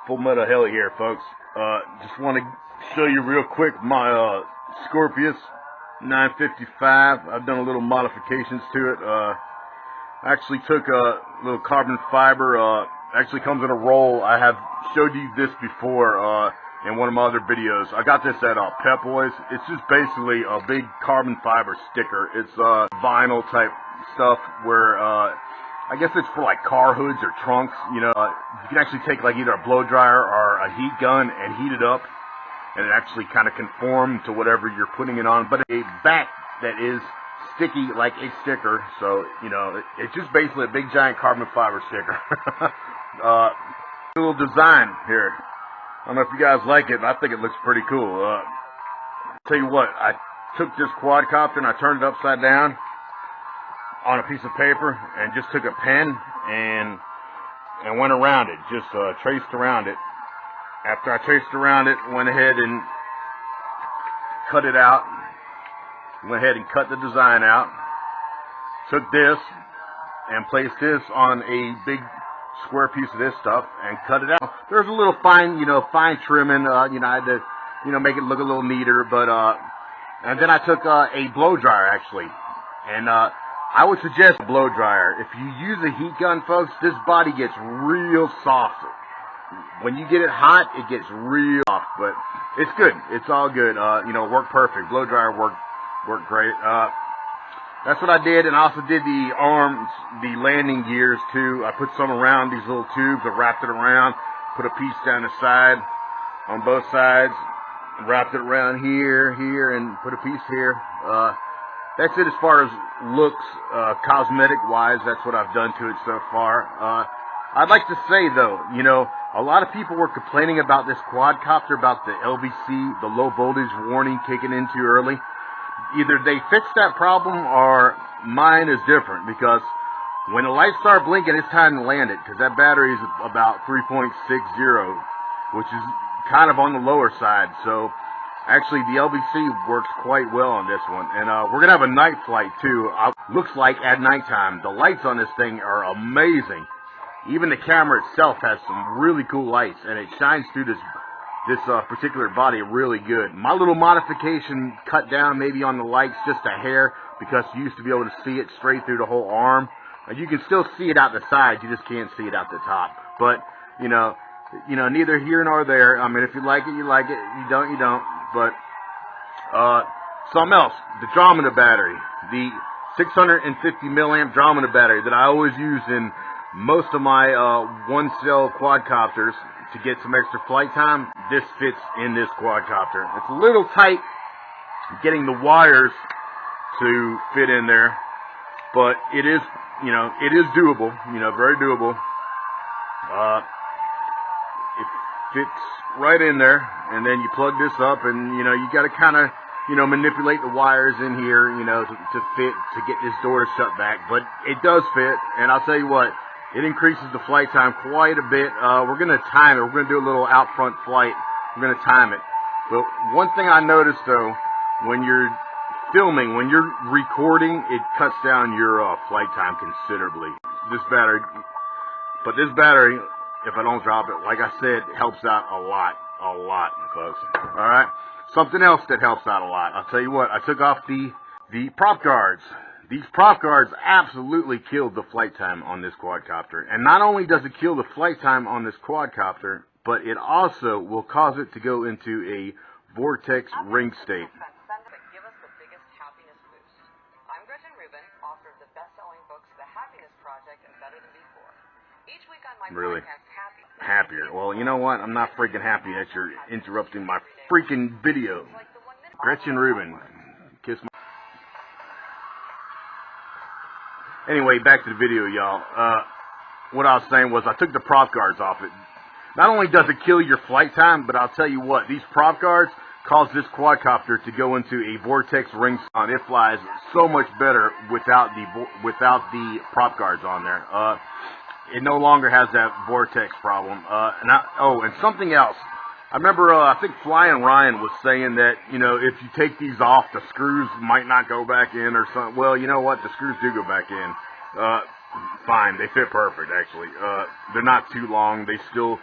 Full Metal Heli here, folks. Just want to show you real quick my SCORPIUS 955. I've done a little modifications to it. I actually took a little carbon fiber. Actually comes in a roll. I have showed you this before in one of my other videos. I got this at Pep Boys. It's just basically a big carbon fiber sticker. It's vinyl type stuff where I guess it's for like car hoods or trunks. You know, you can actually take like either a blow dryer or a heat gun and heat it up, and it actually kind of conform to whatever you're putting it on. But a back that is sticky like a sticker, so you know it's just basically a big giant carbon fiber sticker. A little design here. I don't know if you guys like it, but I think it looks pretty cool. Tell you what, I took this quadcopter and I turned it upside down on a piece of paper and just took a pen and went around it, just traced around it. After I traced around it, went ahead and cut it out. Went ahead and cut the design out. Took this and placed this on a big square piece of this stuff and cut it out. There's a little fine, fine trimming. I had to, make it look a little neater. But and then I took a blow dryer actually, and I would suggest a blow dryer. If you use a heat gun, folks, this body gets real soft. When you get it hot, it gets real soft, but it's good. It's all good. Worked perfect. Blow dryer worked great. That's what I did, and I also did the arms, the landing gears too. I put some around these little tubes. I wrapped it around, put a piece down the side, on both sides, wrapped it around here, and put a piece here. That's it as far as looks, cosmetic-wise. That's what I've done to it so far. I'd like to say, though, a lot of people were complaining about this quadcopter, about the LVC, the low voltage warning kicking in too early. Either they fixed that problem or mine is different, because when the lights start blinking, it's time to land it, because that battery is about 3.60, which is kind of on the lower side. So actually the LVC works quite well on this one. And we're going to have a night flight too. Looks like at nighttime. The lights on this thing are amazing. Even the camera itself has some really cool lights, and it shines through this particular body really good. My little modification cut down maybe on the lights just a hair, because you used to be able to see it straight through the whole arm. You can still see it out the side, you just can't see it out the top. But neither here nor there. I mean, if you like it, you like it. You don't, you don't. But something else, the Andromeda battery, the 650 milliamp Andromeda battery that I always use in most of my one-cell quadcopters to get some extra flight time. This fits in this quadcopter. It's a little tight getting the wires to fit in there, but it is, it is doable, very doable. It fits right in there, and then you plug this up, and, you got to kind of, manipulate the wires in here, to fit, to get this door to shut back, but it does fit, and I'll tell you what, it increases the flight time quite a bit. We're going to time it. We're going to do a little out front flight. We're going to time it. But one thing I noticed, though, when you're filming, when you're recording, it cuts down your flight time considerably. This battery, if I don't drop it, like I said, helps out a lot, folks. All right? Something else that helps out a lot. I'll tell you what, I took off the prop guards. These prop guards absolutely killed the flight time on this quadcopter. And not only does it kill the flight time on this quadcopter, but it also will cause it to go into a vortex ring state. Give us the biggest happiness boost. I'm Gretchen Rubin, author of the best-selling books The Happiness Project and Better Than Before. Each week on my podcast, Happier. Well, you know what? I'm not freaking happy that you're interrupting my freaking video. Gretchen Rubin, kiss my... Anyway, back to the video, y'all. What I was saying was I took the prop guards off it. Not only does it kill your flight time, but I'll tell you what, these prop guards cause this quadcopter to go into a vortex ring. It flies so much better without the prop guards on there. It no longer has that vortex problem. And something else. I remember, I think Flying Ryan was saying that, if you take these off, the screws might not go back in or something. Well, you know what? The screws do go back in. Fine. They fit perfect, actually. They're not too long. They still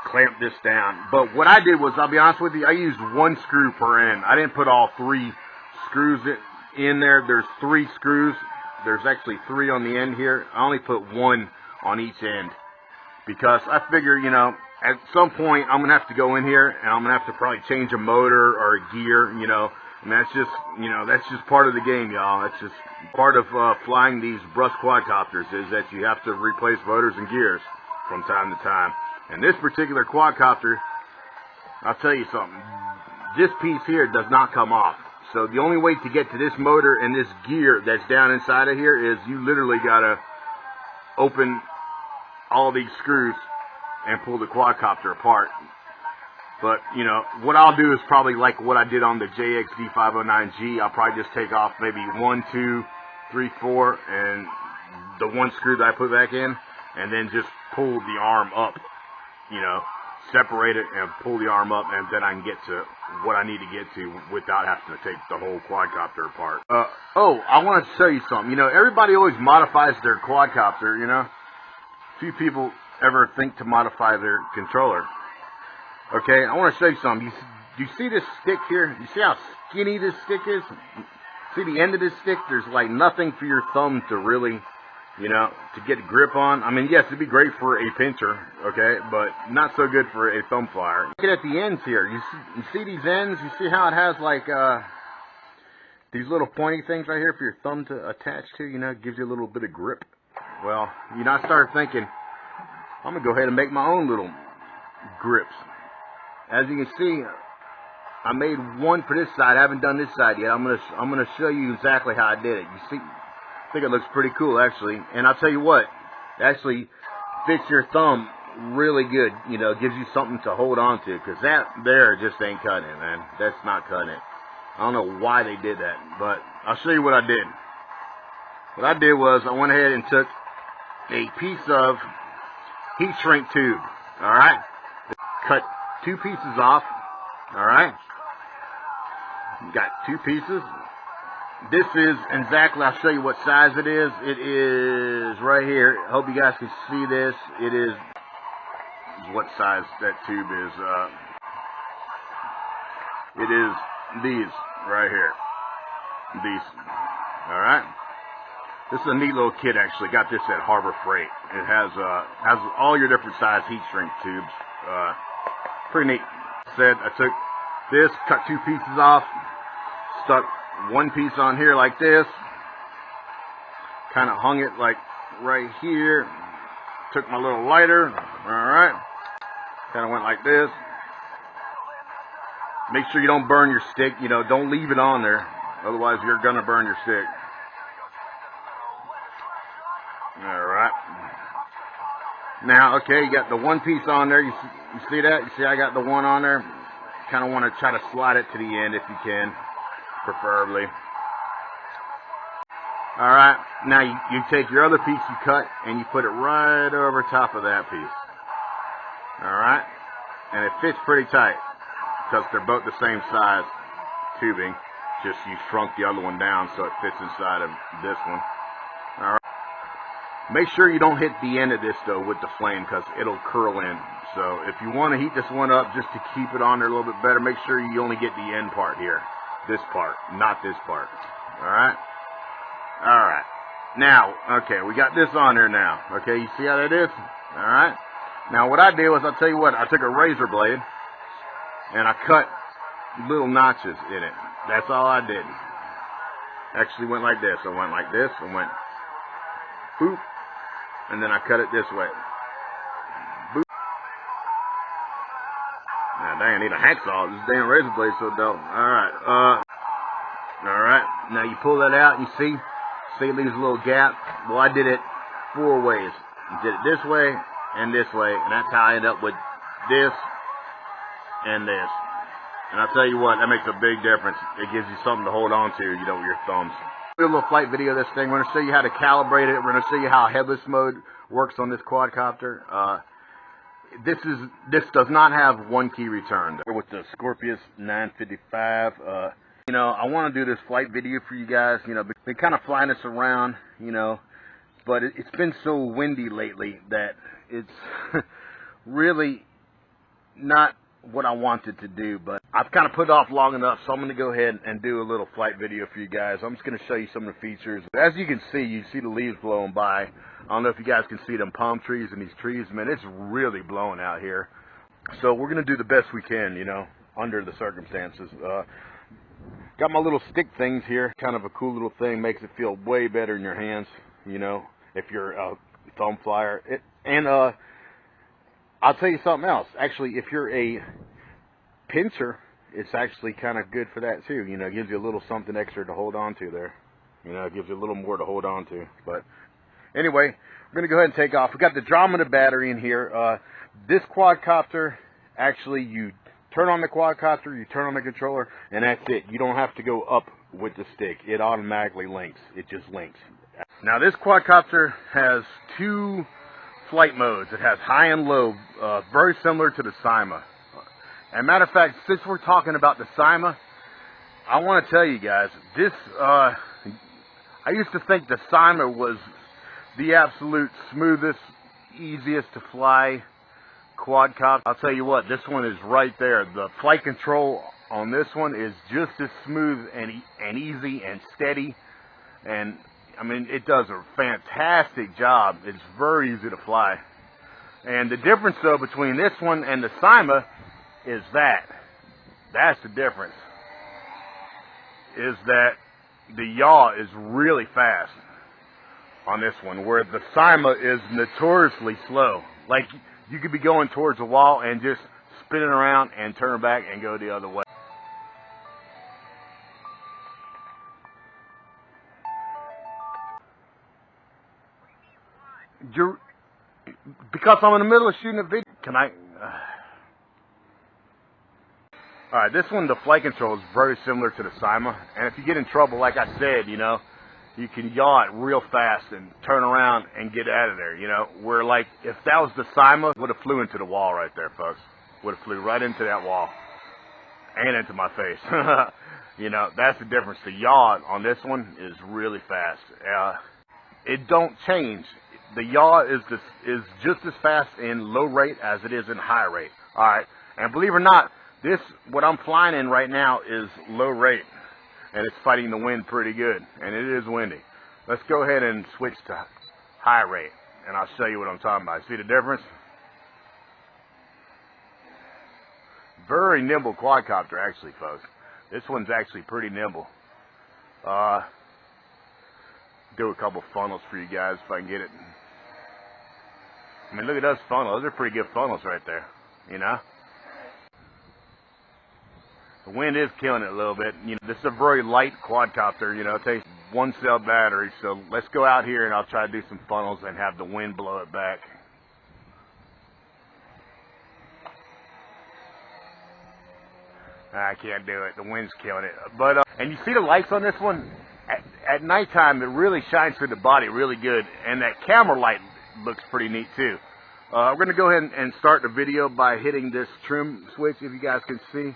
clamp this down. But what I did was, I'll be honest with you, I used 1 screw per end. I didn't put all 3 screws in there. There's 3 screws. There's actually 3 on the end here. I only put 1 on each end because I figure, you know, at some point I'm gonna have to go in here and I'm gonna have to probably change a motor or a gear, you know. And that's just, you know, that's just part of the game, y'all. That's just part of flying these Brus quadcopters, is that you have to replace motors and gears from time to time. And this particular quadcopter, I'll tell you something, this piece here does not come off. So the only way to get to this motor and this gear that's down inside of here is you literally gotta open all these screws and pull the quadcopter apart. But, you know, what I'll do is probably like what I did on the JXD509G. I'll probably just take off maybe 1, 2, 3, 4, and the 1 screw that I put back in, and then just pull the arm up, you know, separate it and pull the arm up, and then I can get to what I need to get to without having to take the whole quadcopter apart. Oh, I want to show you something. You know, everybody always modifies their quadcopter, you know. Few people ever think to modify their controller. Okay, I want to show you something. You see this stick here? You see how skinny this stick is? See the end of this stick? There's like nothing for your thumb to really, you know, to get a grip on. I mean, yes, it'd be great for a pincher, okay, but not so good for a thumb flyer. Look at the ends here. You see these ends? You see how it has like these little pointy things right here for your thumb to attach to? You know, it gives you a little bit of grip. Well, you know, I started thinking, I'm going to go ahead and make my own little grips. As you can see, I made one for this side. I haven't done this side yet. I'm gonna show you exactly how I did it. You see, I think it looks pretty cool actually. And I'll tell you what, it actually fits your thumb really good. You know, gives you something to hold on to, because that there just ain't cutting it, man. That's not cutting it. I don't know why they did that, but I'll show you what I did. What I did was I went ahead and took a piece of heat shrink tube. All right, cut 2 pieces off. All right, you got 2 pieces. This is exactly, I'll show you what size it is. It is right here. I hope you guys can see this. It is what size that tube is. It is these right here. These. All right. This is a neat little kit actually. Got this at Harbor Freight. It has all your different size heat shrink tubes. Pretty neat. Said I took this, cut 2 pieces off, stuck 1 piece on here like this, kind of hung it like right here, took my little lighter, alright, kind of went like this. Make sure you don't burn your stick, you know, don't leave it on there, otherwise you're gonna burn your stick. Alright. Now, okay, you got the 1 piece on there. You see that? You see I got the 1 on there? Kind of want to try to slide it to the end if you can, preferably. Alright, now you take your other piece you cut and you put it right over top of that piece. Alright? And it fits pretty tight because they're both the same size tubing. Just you shrunk the other one down so it fits inside of this one. Alright. Make sure you don't hit the end of this though with the flame, because it'll curl in. So if you want to heat this one up just to keep it on there a little bit better, make sure you only get the end part here. This part, not this part. Alright? Alright. Now, okay, we got this on there now. Okay, you see how that is? Alright? Now what I did was, I'll tell you what, I took a razor blade and I cut little notches in it. That's all I did. Actually went like this. I went like this and went boop. And then I cut it this way. Boop. Now, dang, I need a hacksaw. This damn razor blade's so dope. Alright, alright. Now you pull that out and you see it leaves a little gap. Well, I did it 4 ways. I did it this way and this way, and that's how I end up with this and this. And I'll tell you what, that makes a big difference. It gives you something to hold on to, you know, with your thumbs. A little flight video of this thing. We're going to show you how to calibrate it. We're going to show you how headless mode works on this quadcopter. This does not have 1 key return. With the SCORPIUS 955, you know, I want to do this flight video for you guys. You know, been kind of flying this around, you know, but it's been so windy lately that it's really not what I wanted to do, but I've kind of put it off long enough, so I'm going to go ahead and do a little flight video for you guys. I'm just going to show you some of the features. As you can see, you see the leaves blowing by. I don't know if you guys can see them palm trees and these trees. Man, it's really blowing out here. So we're going to do the best we can, you know, under the circumstances. Got my little stick things here. Kind of a cool little thing. Makes it feel way better in your hands, you know, if you're a thumb flyer. I'll tell you something else. Actually, if you're a pincher, it's actually kind of good for that too. You know, it gives you a little something extra to hold on to there. You know, it gives you a little more to hold on to. But anyway, we're going to go ahead and take off. We got the Andromeda battery in here. This quadcopter, actually, you turn on the quadcopter, you turn on the controller, and that's it. You don't have to go up with the stick. It automatically links. It just links. Now, this quadcopter has two flight modes. It has high and low, very similar to the Cyma. As a matter of fact, since we're talking about the Cyma, I want to tell you guys, this, I used to think the Cyma was the absolute smoothest, easiest to fly quadcopter. I'll tell you what, this one is right there. The flight control on this one is just as smooth and easy and steady, and I mean, it does a fantastic job. It's very easy to fly. And the difference, though, between this one and the Cyma is that's the difference, is that the yaw is really fast on this one, where the Cyma is notoriously slow. Like, you could be going towards the wall and just spinning around and turn back and go the other way. Because I'm in the middle of shooting a video. Can I? Alright, this one, the flight control is very similar to the Cyma. And if you get in trouble, like I said, you know, you can yaw it real fast and turn around and get out of there, you know. Where, like, if that was the Cyma, would have flew into the wall right there, folks. Would have flew right into that wall. And into my face. You know, that's the difference. The yaw on this one is really fast. It don't change. The yaw is just as fast in low rate as it is in high rate. Alright, and believe it or not, what I'm flying in right now is low rate. And it's fighting the wind pretty good. And it is windy. Let's go ahead and switch to high rate. And I'll show you what I'm talking about. See the difference? Very nimble quadcopter, actually, folks. This one's actually pretty nimble. Do a couple funnels for you guys if I can get it. I mean, look at those funnels. Those are pretty good funnels right there, you know? The wind is killing it a little bit. You know, this is a very light quadcopter, you know, it takes one cell battery. So let's go out here and I'll try to do some funnels and have the wind blow it back. I can't do it. The wind's killing it. But, and you see the lights on this one? At nighttime, it really shines through the body really good. And that camera light looks pretty neat too. We're going to go ahead and start the video by hitting this trim switch, if you guys can see.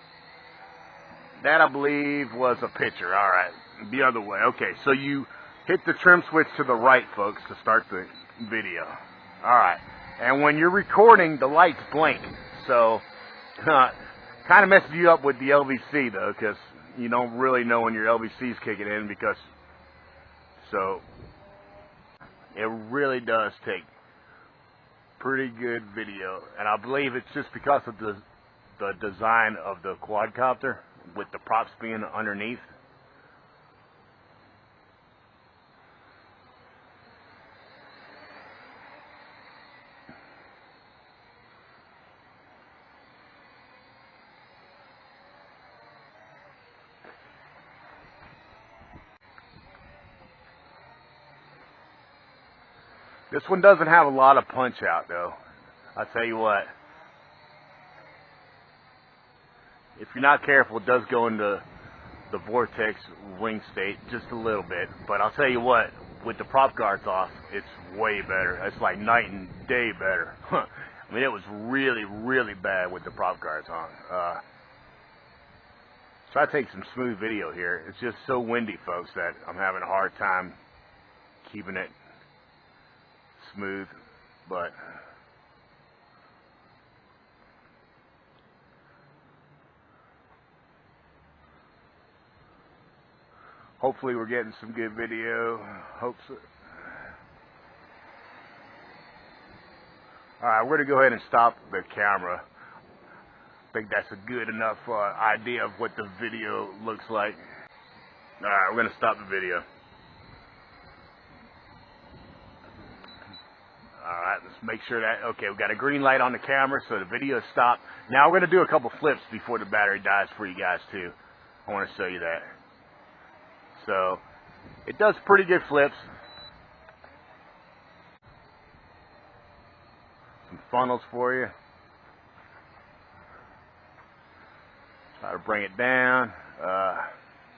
That, I believe, was a picture. Alright, the other way. Okay, so you hit the trim switch to the right, folks, to start the video. Alright, and when you're recording, the lights blink. So, kind of messes you up with the LVC, though, because you don't really know when your LVC's kicking in, because, so, it really does take pretty good video. And I believe it's just because of the design of the quadcopter, with the props being underneath. This one doesn't have a lot of punch out, though. I'll tell you what. If you're not careful, it does go into the vortex wing state just a little bit. But I'll tell you what, with the prop guards off, it's way better. It's like night and day better. I mean, it was really, really bad with the prop guards on. Try to take some smooth video here. It's just so windy, folks, that I'm having a hard time keeping it smooth. But Hopefully we're getting some good video. Hope so. Alright, we're going to go ahead and stop the camera. I think that's a good enough idea of what the video looks like. Alright, we're going to stop the video. Alright, let's make sure that, okay, we've got a green light on the camera, so the video is stopped. Now we're going to do a couple flips before the battery dies for you guys too. I want to show you that. So, it does pretty good flips. Some funnels for you. Try to bring it down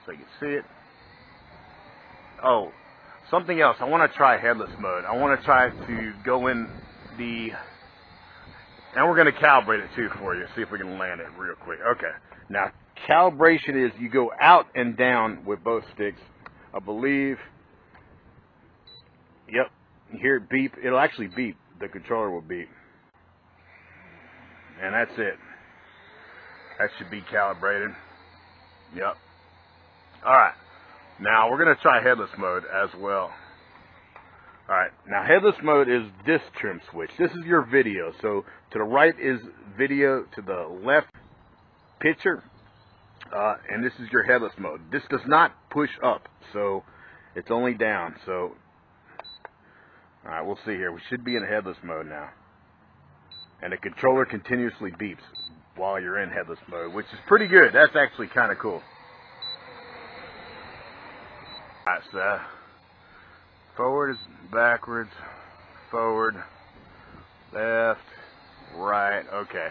so you can see it. Oh, something else. I want to try headless mode. I want to try to go in the... And we're going to calibrate it too for you. See if we can land it real quick. Okay. Now, calibration is you go out and down with both sticks. I believe... Yep. You hear it beep. It'll actually beep. The controller will beep. And that's it. That should be calibrated. Yep. Alright. Now we're going to try headless mode as well. Alright. Now headless mode is this trim switch. This is your video. So to the right is video. To the left, picture. And this is your headless mode. This does not push up. So it's only down. So alright, we'll see here. We should be in headless mode now. And the controller continuously beeps while you're in headless mode, which is pretty good. That's actually kind of cool. Alright, so forward is backwards, forward, left, right. Okay,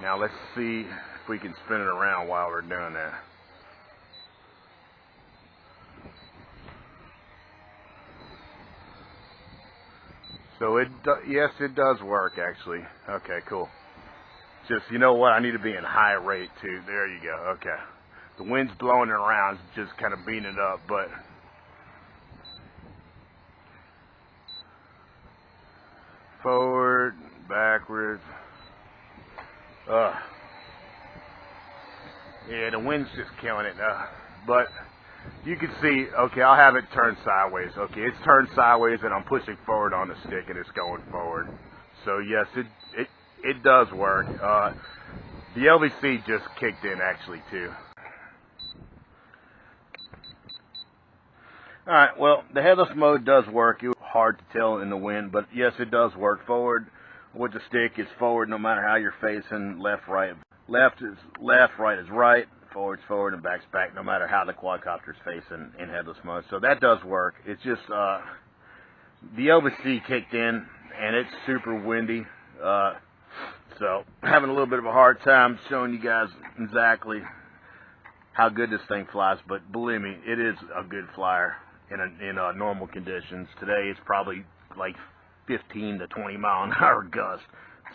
now let's see if we can spin it around while we're doing that. So yes, it does work actually. Okay, cool. Just, you know what, I need to be in high rate too. There you go. Okay. The wind's blowing it around, just kind of beating it up, but forward, backwards. Yeah, the wind's just killing it. But you can see, okay, I'll have it turned sideways. Okay, it's turned sideways and I'm pushing forward on the stick and it's going forward. So yes, it does work. The LVC just kicked in actually too. Alright, well, the headless mode does work. It was hard to tell in the wind, but yes, it does work. Forward with the stick is forward no matter how you're facing. Left, right. Left is left, right is right. Forward's forward and back's back no matter how the quadcopter's facing in headless mode. So that does work. It's just the LVC kicked in and it's super windy. So having a little bit of a hard time showing you guys exactly how good this thing flies, but believe me, it is a good flyer in normal conditions. Today it's probably like 15 to 20 mile an hour gust.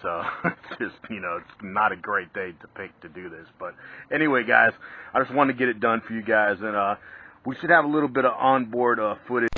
So it's just, you know, it's not a great day to pick to do this. But anyway, guys, I just wanted to get it done for you guys, and we should have a little bit of onboard footage.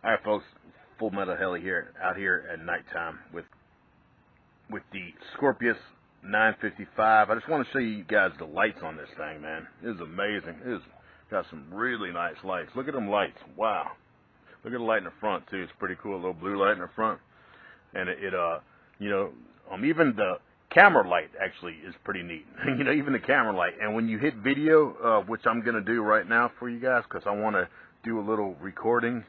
Alright folks, Full Metal Heli here, out here at nighttime with the SCORPIUS 955. I just want to show you guys the lights on this thing, man. It is amazing. It is got some really nice lights. Look at them lights. Wow. Look at the light in the front too. It's pretty cool. A little blue light in the front. And even the camera light actually is pretty neat. Even the camera light. And when you hit video, which I'm going to do right now for you guys, because I want to do a little recording.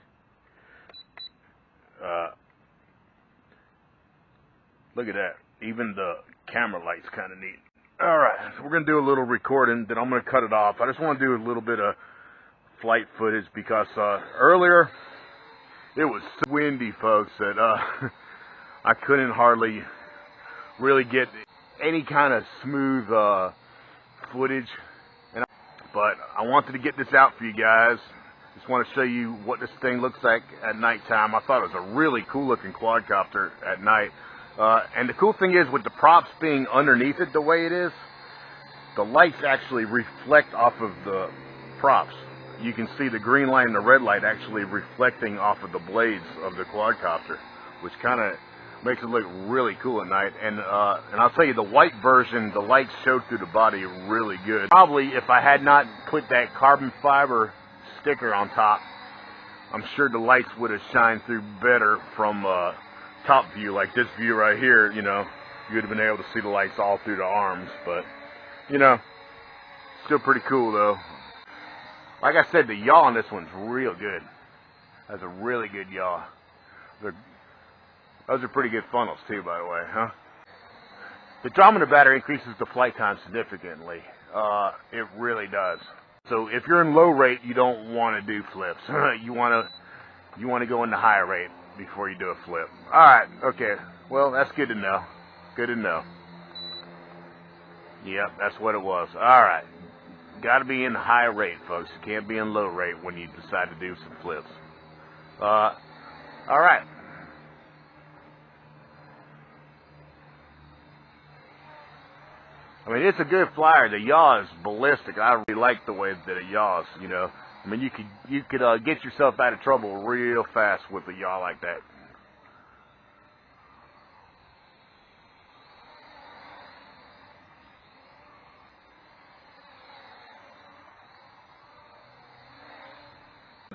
Look at that. Even the camera light's kind of neat. Alright, so we're going to do a little recording, then I'm going to cut it off. I just want to do a little bit of flight footage because earlier it was so windy, folks, that I couldn't hardly really get any kind of smooth footage. But I wanted to get this out for you guys. Just want to show you what this thing looks like at nighttime. I thought it was a really cool looking quadcopter at night. And the cool thing is, with the props being underneath it the way it is, the lights actually reflect off of the props. You can see the green light and the red light actually reflecting off of the blades of the quadcopter, which kind of makes it look really cool at night. And I'll tell you, the white version, the lights showed through the body really good. Probably if I had not put that carbon fiber sticker on top, I'm sure the lights would have shined through better from top view, like this view right here. You would have been able to see the lights all through the arms. But still pretty cool though. Like I said, the yaw on this one's real good. That's a really good yaw. Those are pretty good funnels too, by the way, huh? The drama in the battery increases the flight time significantly. It really does. So if you're in low rate, you don't want to do flips. You want to go into higher rate before you do a flip. Alright, okay. Well, that's good to know. Good to know. Yep, that's what it was. Alright. Got to be in high rate, folks. You can't be in low rate when you decide to do some flips. Alright. I mean, it's a good flyer. The yaw is ballistic. I really like the way that it yaws, I mean, you could get yourself out of trouble real fast with a yaw like that.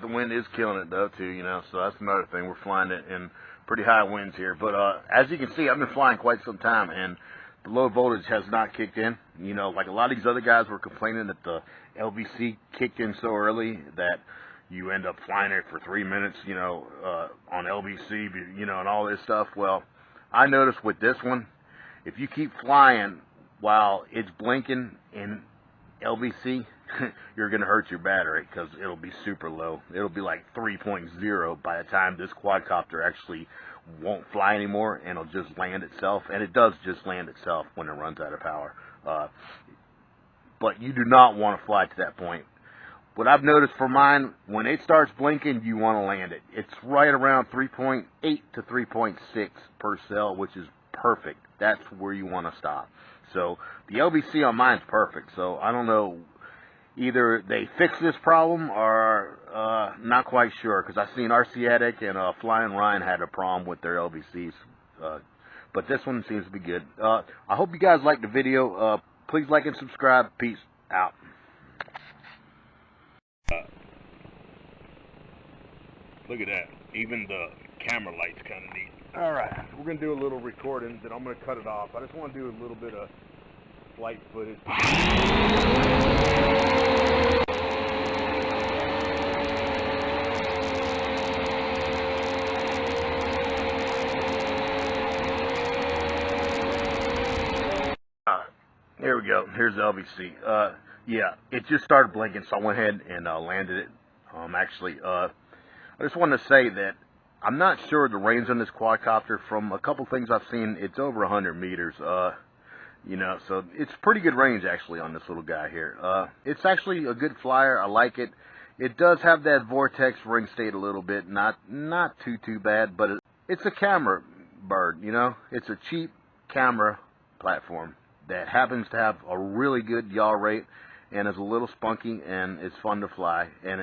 The wind is killing it though too, so that's another thing. We're flying it in pretty high winds here. But as you can see, I've been flying quite some time, and the low voltage has not kicked in. Like a lot of these other guys were complaining that the LVC kicked in so early that you end up flying it for 3 minutes, on LVC, and all this stuff. Well, I noticed with this one, if you keep flying while it's blinking in LVC, you're going to hurt your battery because it'll be super low. It'll be like 3.0 by the time this quadcopter actually won't fly anymore, and it'll just land itself. And it does just land itself when it runs out of power. But you do not want to fly to that point. What I've noticed for mine, when it starts blinking, you want to land it. It's right around 3.8 to 3.6 per cell, which is perfect. That's where you want to stop. So the LVC on mine's perfect. So I don't know, either they fixed this problem or not quite sure, because I've seen RC Addict and Flying Ryan had a problem with their LVCs. But this one seems to be good. I hope you guys liked the video. Please like and subscribe. Peace out. Look at that. Even the camera light's kind of neat. Alright, we're going to do a little recording, then I'm going to cut it off. I just want to do a little bit of flight footage. There we go. Here's the LVC. Yeah, it just started blinking, so I went ahead and landed it. I just wanted to say that I'm not sure the range on this quadcopter. From a couple things I've seen, it's over 100 meters. So it's pretty good range actually on this little guy here. It's actually a good flyer. I like it. It does have that vortex ring state a little bit. Not too bad, but it's a camera bird. It's a cheap camera platform that happens to have a really good yaw rate and is a little spunky, and it's fun to fly. And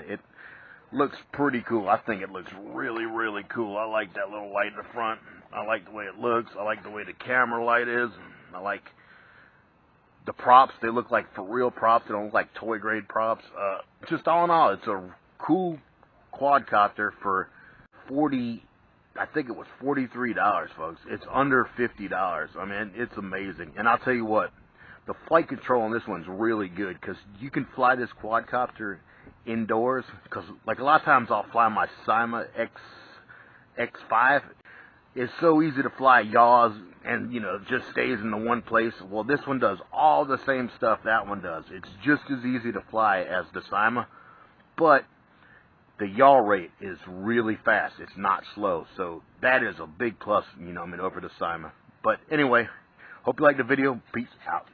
looks pretty cool. I think it looks really, really cool. I like that little light in the front. I like the way it looks. I like the way the camera light is. I like the props. They look like for real props. They don't look like toy grade props. Just all in all, it's a cool quadcopter for I think it was $43, folks. It's under $50. I mean, it's amazing. And I'll tell you what, the flight control on this one's really good because you can fly this quadcopter indoors. Because, like, a lot of times I'll fly my Cyma X5. It's so easy to fly yaws and, you know, just stays in the one place. Well, this one does all the same stuff that one does. It's just as easy to fly as the Cyma, but the yaw rate is really fast. It's not slow. So that is a big plus, you know, I mean, over the Cyma. But anyway, hope you liked the video. Peace out.